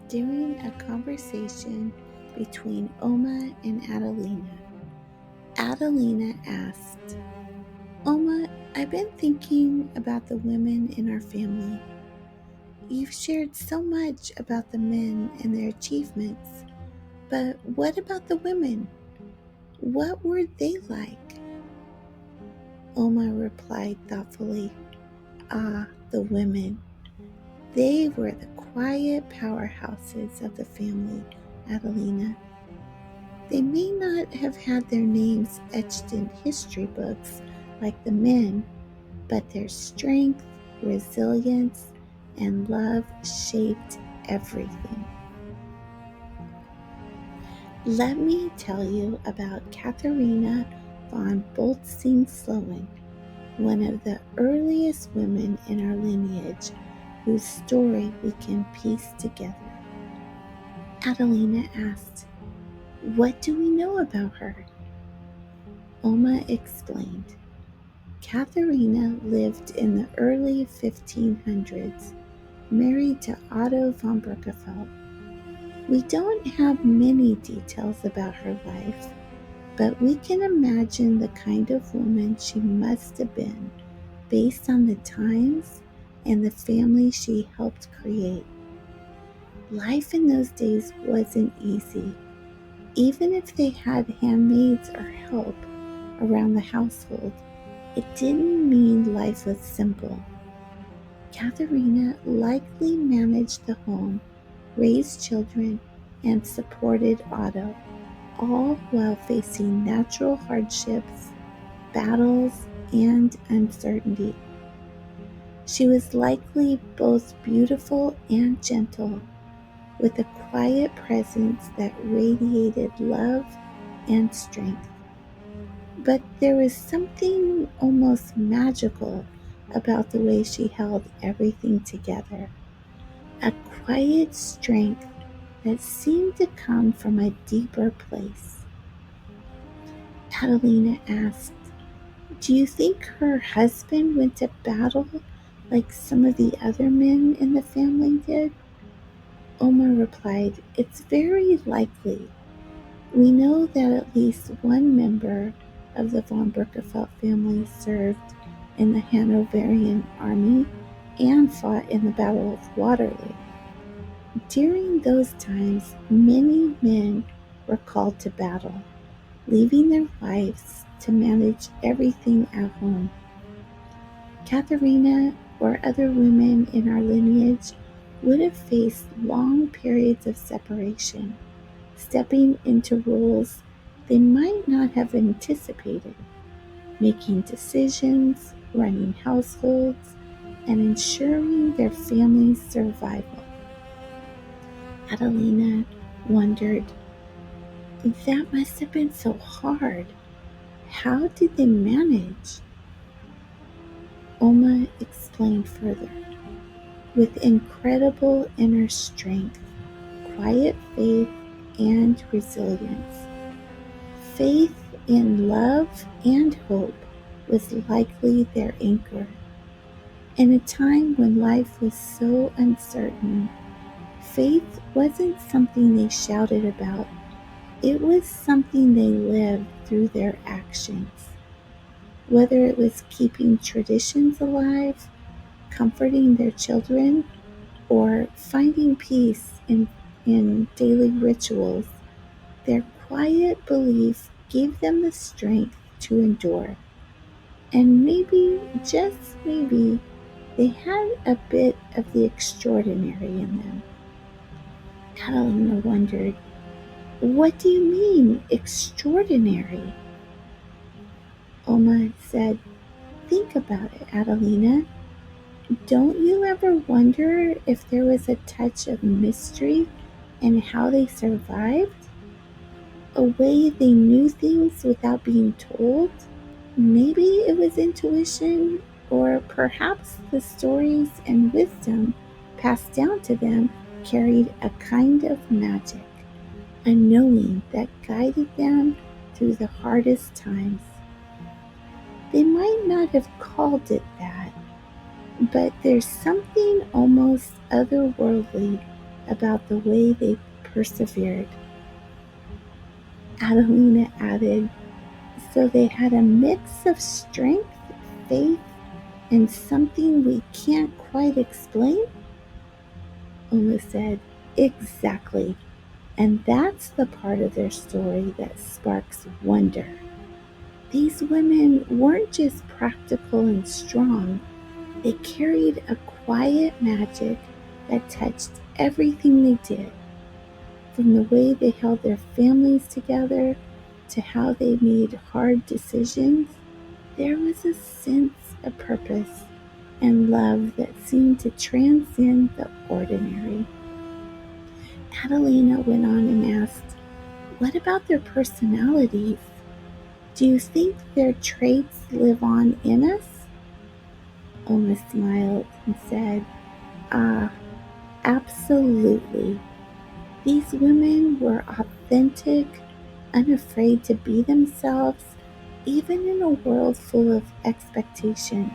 during a conversation between Oma and Adelina. Adelina asked, Oma, I've been thinking about the women in our family. You've shared so much about the men and their achievements, but what about the women? What were they like? Oma replied thoughtfully, the women. They were the quiet powerhouses of the family, Adelina. They may not have had their names etched in history books like the men, but their strength, resilience, and love shaped everything. Let me tell you about Katharina von Bültzingslöwen, one of the earliest women in our lineage whose story we can piece together. Adelina asked, What do we know about her? Oma explained. Katharina lived in the early 1500s, married to Otto von Berckefeldt. We don't have many details about her life, but we can imagine the kind of woman she must have been based on the times and the family she helped create. Life in those days wasn't easy. Even if they had handmaids or help around the household, it didn't mean life was simple. Katharina likely managed the home, raised children, and supported Otto, all while facing natural hardships, battles, and uncertainty. She was likely both beautiful and gentle, with a quiet presence that radiated love and strength. But there was something almost magical about the way she held everything together, a quiet strength that seemed to come from a deeper place. Adelina asked, Do you think her husband went to battle like some of the other men in the family did? Oma replied, It's very likely. We know that at least one member of the von Berckefeldt family served in the Hanoverian army and fought in the Battle of Waterloo. During those times, many men were called to battle, leaving their wives to manage everything at home. Katharina or other women in our lineage would have faced long periods of separation, stepping into roles they might not have anticipated, making decisions, running households, and ensuring their family's survival. Adelina wondered, that must have been so hard. How did they manage? Oma explained further. With incredible inner strength, quiet faith, and resilience. Faith in love and hope was likely their anchor. In a time when life was so uncertain, faith wasn't something they shouted about. It was something they lived through their actions. Whether it was keeping traditions alive, comforting their children, or finding peace in daily rituals, their quiet belief gave them the strength to endure. And maybe, just maybe, they had a bit of the extraordinary in them. Adelina wondered, What do you mean, extraordinary? Oma said, Think about it, Adelina. Don't you ever wonder if there was a touch of mystery in how they survived? A way they knew things without being told? Maybe it was intuition, or perhaps the stories and wisdom passed down to them carried a kind of magic, a knowing that guided them through the hardest times. They might not have called it that, but there's something almost otherworldly about the way they persevered. Adelina added, so they had a mix of strength, faith, and something we can't quite explain? Oma said, exactly. And that's the part of their story that sparks wonder. These women weren't just practical and strong, they carried a quiet magic that touched everything they did, from the way they held their families together to how they made hard decisions. There was a sense of purpose and love that seemed to transcend the ordinary. Adelina went on and asked, what about their personalities? Do you think their traits live on in us? Oma smiled and said, ah, absolutely. These women were authentic, unafraid to be themselves, even in a world full of expectations.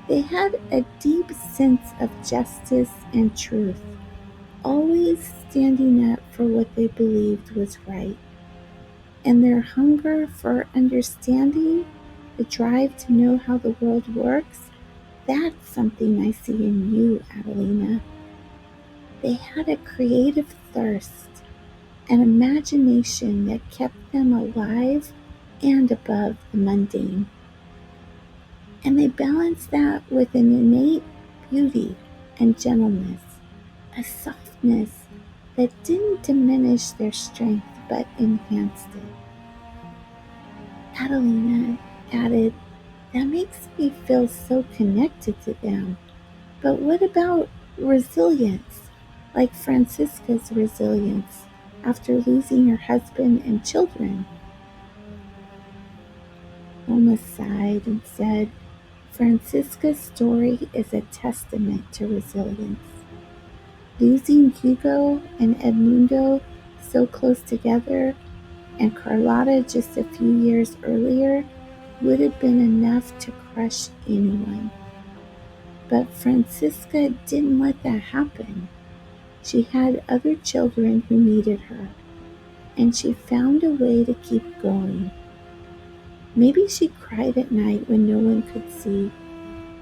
They had a deep sense of justice and truth, always standing up for what they believed was right. And their hunger for understanding, the drive to know how the world works, that's something I see in you, Adelina. They had a creative thirst, an imagination that kept them alive and above the mundane. And they balanced that with an innate beauty and gentleness, a softness that didn't diminish their strength but enhanced it. Adelina added, that makes me feel so connected to them. But what about resilience, like Francisca's resilience after losing her husband and children? Oma sighed and said, Francisca's story is a testament to resilience. Losing Hugo and Edmundo so close together, and Carlotta just a few years earlier, would have been enough to crush anyone. But Francisca didn't let that happen. She had other children who needed her, and she found a way to keep going. Maybe she cried at night when no one could see,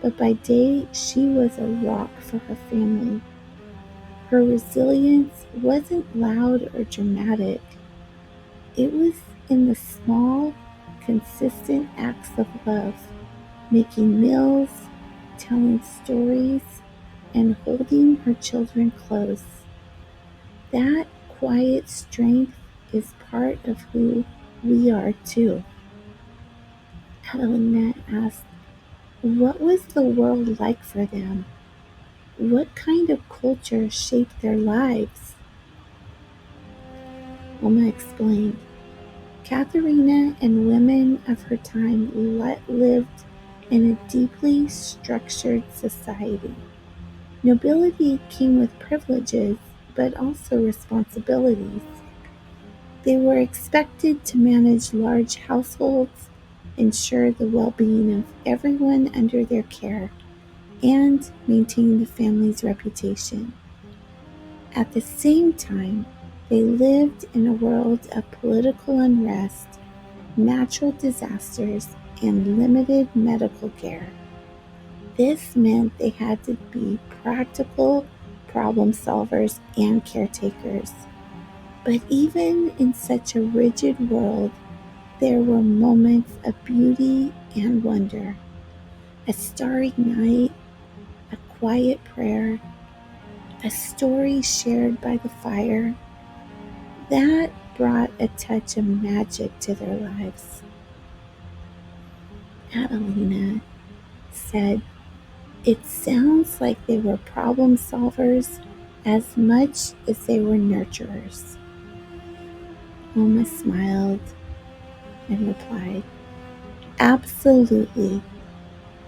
but by day she was a rock for her family. Her resilience wasn't loud or dramatic. It was in the small, consistent acts of love, making meals, telling stories, and holding her children close. That quiet strength is part of who we are too. Adelina asked, what was the world like for them? What kind of culture shaped their lives? Oma explained, Katharina and women of her time lived in a deeply structured society. Nobility came with privileges, but also responsibilities. They were expected to manage large households, ensure the well-being of everyone under their care, and maintain the family's reputation. At the same time, they lived in a world of political unrest, natural disasters, and limited medical care. This meant they had to be practical problem solvers and caretakers. But even in such a rigid world, there were moments of beauty and wonder. A starry night, a quiet prayer, a story shared by the fire, that brought a touch of magic to their lives. Adelina said, it sounds like they were problem solvers as much as they were nurturers. Oma smiled and replied, absolutely.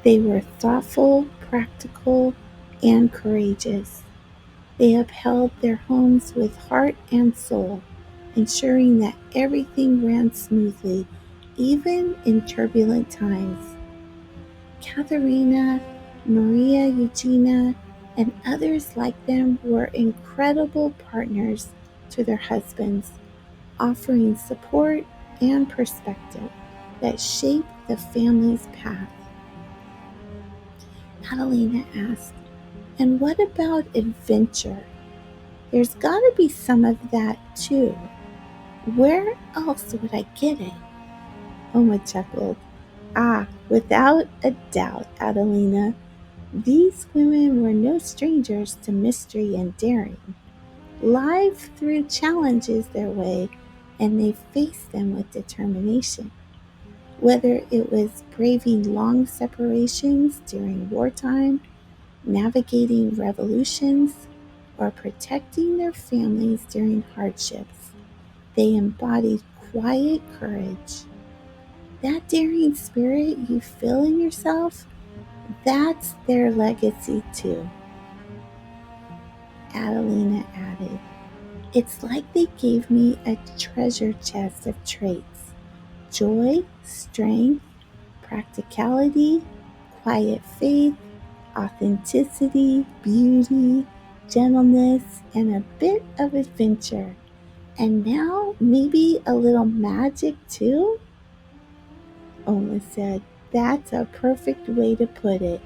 They were thoughtful, practical, and courageous. They upheld their homes with heart and soul, ensuring that everything ran smoothly, even in turbulent times. Katharina, Maria Eugenia, and others like them were incredible partners to their husbands, offering support and perspective that shaped the family's path. Adelina asked, "And what about adventure? There's got to be some of that too. Where else would I get it?" Oma chuckled. "Ah, without a doubt, Adelina. These women were no strangers to mystery and daring. Life threw challenges their way, and they faced them with determination. Whether it was braving long separations during wartime, navigating revolutions, or protecting their families during hardships, they embodied quiet courage. That daring spirit you feel in yourself, that's their legacy too," Adelina added. "It's like they gave me a treasure chest of traits: joy, strength, practicality, quiet faith, authenticity, beauty, gentleness, and a bit of adventure. And now maybe a little magic too?" Oma said. "That's a perfect way to put it.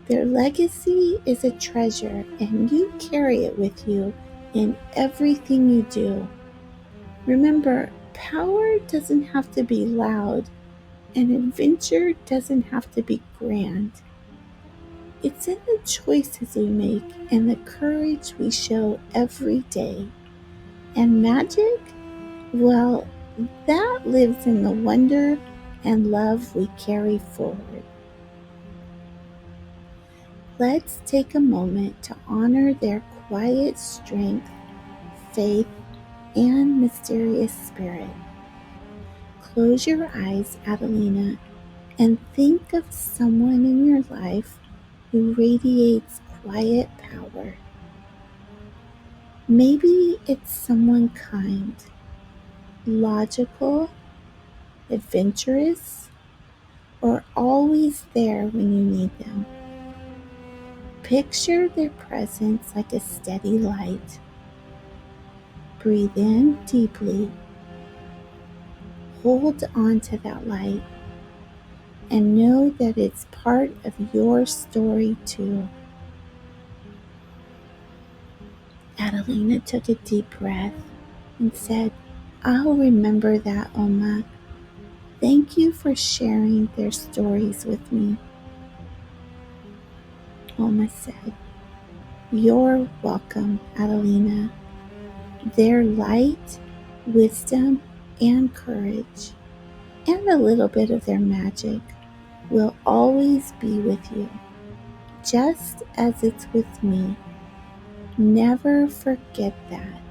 Their legacy is a treasure, and you carry it with you in everything you do. Remember, power doesn't have to be loud, and adventure doesn't have to be grand. It's in the choices we make and the courage we show every day. And magic? Well, that lives in the wonder and love we carry forward." Let's take a moment to honor their quiet strength, faith, and mysterious spirit. Close your eyes, Adelina, and think of someone in your life who radiates quiet power. Maybe it's someone kind, logical, adventurous, or always there when you need them. Picture their presence like a steady light. Breathe in deeply, hold on to that light, and know that it's part of your story too. Adelina took a deep breath and said, "I'll remember that, Oma. Thank you for sharing their stories with me." Oma said, "You're welcome, Adelina. Their light, wisdom, and courage, and a little bit of their magic, will always be with you, just as it's with me. Never forget that."